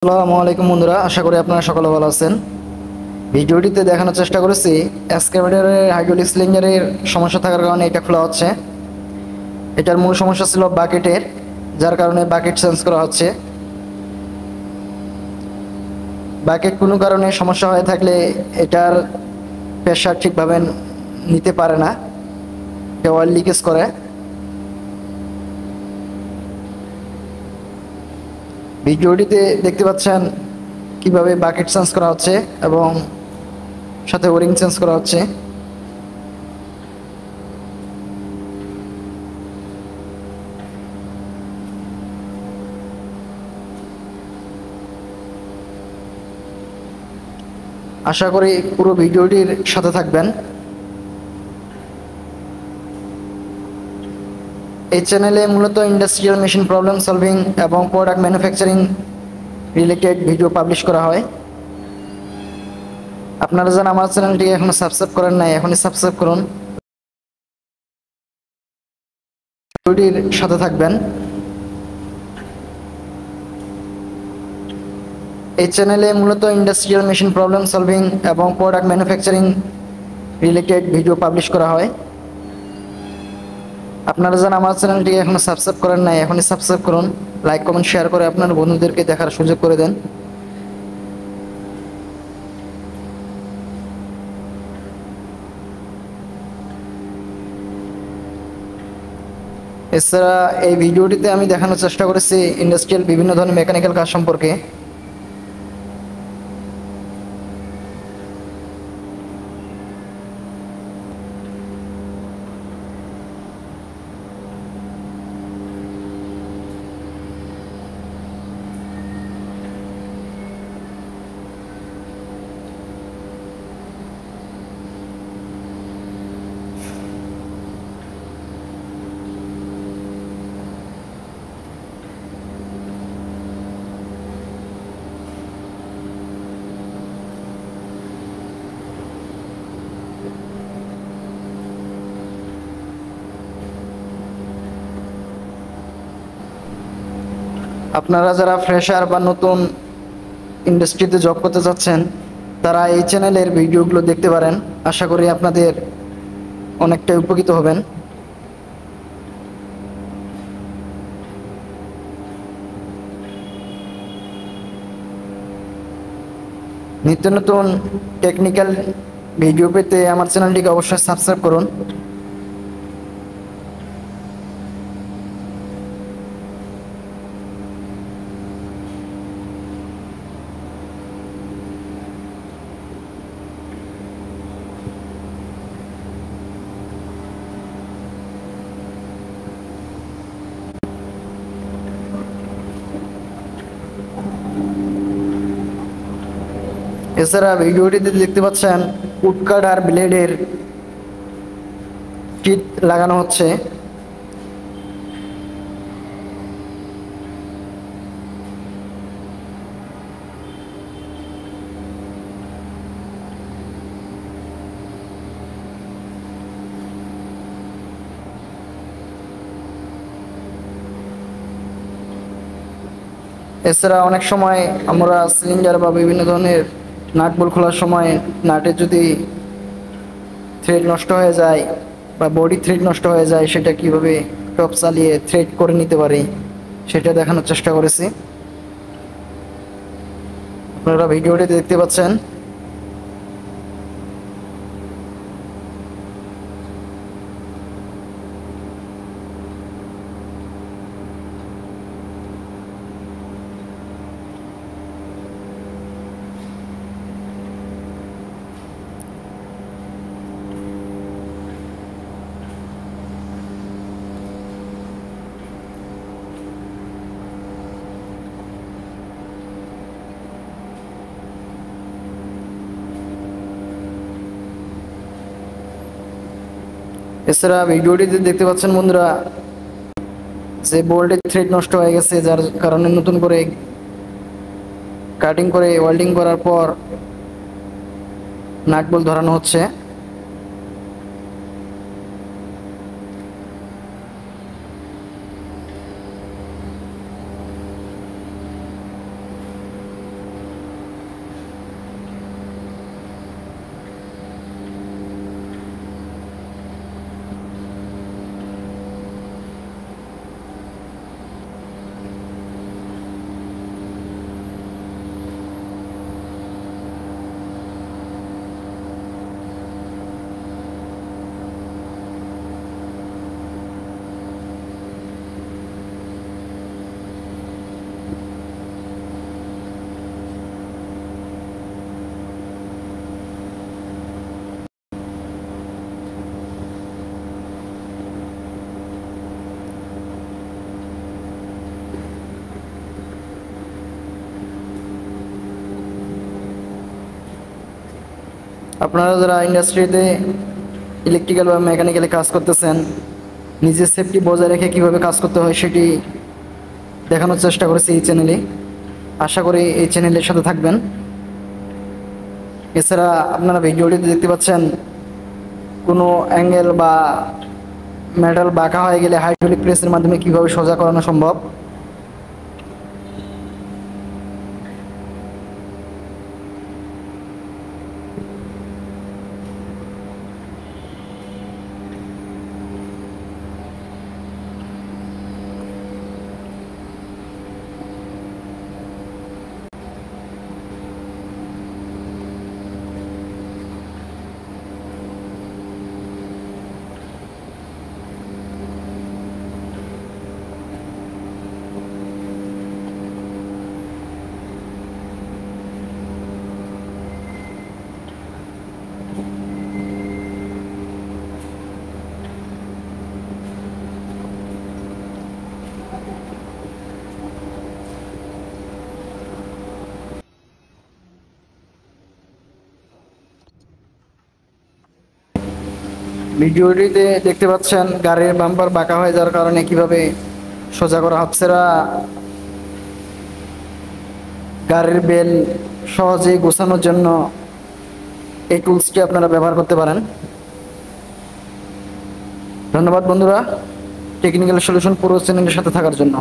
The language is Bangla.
আসসালামু আলাইকুম বন্ধুরা, আশা করি আপনারা সকলে ভালো আছেন। ভিডিওটিতে দেখানোর চেষ্টা করেছি এক্সকাভেটরের হাইড্রোলিক সিলিন্ডারের সমস্যা থাকার কারণে এটা খোলা হচ্ছে। এটার মূল সমস্যা ছিল বাকেটের, যার কারণে বাকেট চেঞ্জ করা হচ্ছে। বাকেট কোনো কারণে সমস্যা হয়ে থাকলে এটার প্রেশার ঠিকভাবে নিতে পারে না, অয়েল লিকেজ করে। ভিডিওটিতে দেখতে পাচ্ছেন কিভাবে বাকেট চেঞ্জ করা হচ্ছে এবং সাথে ওরিং চেঞ্জ করা হচ্ছে। আশা করি পুরো ভিডিওটির সাথে থাকবেন। এই চ্যানেলে মূলত ইন্ডাস্ট্রিয়াল মেশিন প্রবলেম সলভিং এবং product manufacturing related video publish করা হয়। আপনারা যারা আমার চ্যানেলটি এখনো সাবস্ক্রাইব করেন নাই, এখনই সাবস্ক্রাইব করুন, ভিডিওটির সাথে থাকবেন। এই চ্যানেলে মূলত ইন্ডাস্ট্রিয়াল মেশিন প্রবলেম সলভিং এবং product manufacturing related video publish করা হয়। আপনারা যারা আমার চ্যানেলটি এখনো সাবস্ক্রাইব করেন নাই, এখনই সাবস্ক্রাইব করুন, লাইক কমেন্ট শেয়ার করে আপনার বন্ধুদেরকে দেখার সুযোগ করে দেন। এছাড়া এই ভিডিওটিতে আমি দেখানোর চেষ্টা করেছি ইন্ডাস্ট্রিয়াল বিভিন্ন ধরনের মেকানিক্যাল কাজ সম্পর্কে। আপনারা যারা ফ্রেশার বা নতুন ইন্ডাস্ট্রিতে জব করতে চাচ্ছেন, তারা এই চ্যানেলের ভিডিওগুলো দেখতে পারেন। আশা করি আপনাদের অনেকটাই উপকৃত হবেন। নিত্য নতুন টেকনিক্যাল ভিডিও পেতে আমার চ্যানেলটিকে অবশ্যই সাবস্ক্রাইব করুন। এছাড়া ভিডিওটিতে দেখতে পাচ্ছেন উডকাট আর ব্লেডের কিট লাগানো হচ্ছে। এছাড়া অনেক সময় আমরা সিলিন্ডার বা বিভিন্ন ধরনের নাট বল্টু খোলার সময় নাটে যদি থ্রেড নষ্ট হয়ে যায় বা বডি থ্রেড নষ্ট হয়ে যায়, সেটা কিভাবে টপ চালিয়ে থ্রেড করে নিতে পারি সেটা দেখানোর চেষ্টা করেছি। আপনারা ভিডিওটি দেখতে পাচ্ছেন। এছাড়া ভিডিওটিতে দেখতে পাচ্ছেন বন্ধুরা যে বোল্টের থ্রেড নষ্ট হয়ে গেছে, যার কারণে নতুন করে কাটিং করে ওয়েল্ডিং করার পর নাট বল্টু ধরানো হচ্ছে। আপনারা যারা ইন্ডাস্ট্রিতে ইলেকট্রিক্যাল বা মেকানিক্যালে কাজ করতেছেন, নিজের সেফটি বজায় রেখে কীভাবে কাজ করতে হয় সেটি দেখানোর চেষ্টা করেছি এই চ্যানেলে। আশা করি এই চ্যানেলের সাথে থাকবেন। এছাড়া আপনারা ভিডিওটিতে দেখতে পাচ্ছেন কোনো অ্যাঙ্গেল বা মেটাল বাঁকা হয়ে গেলে হাইড্রোলিক প্রেসের মাধ্যমে কীভাবে সোজা করানো সম্ভব। ভিডিওটিতে দেখতে পাচ্ছেন গাড়ির বাম্পার বাঁকা হয়ে যাওয়ার কারণে কিভাবে সোজা করা হচ্ছে। গাড়ির বেল সহজেই গোছানোর জন্য এই টুলসটি আপনারা ব্যবহার করতে পারেন। ধন্যবাদ বন্ধুরা টেকনিক্যাল সলিউশন পুরো চ্যানেলের সাথে থাকার জন্য।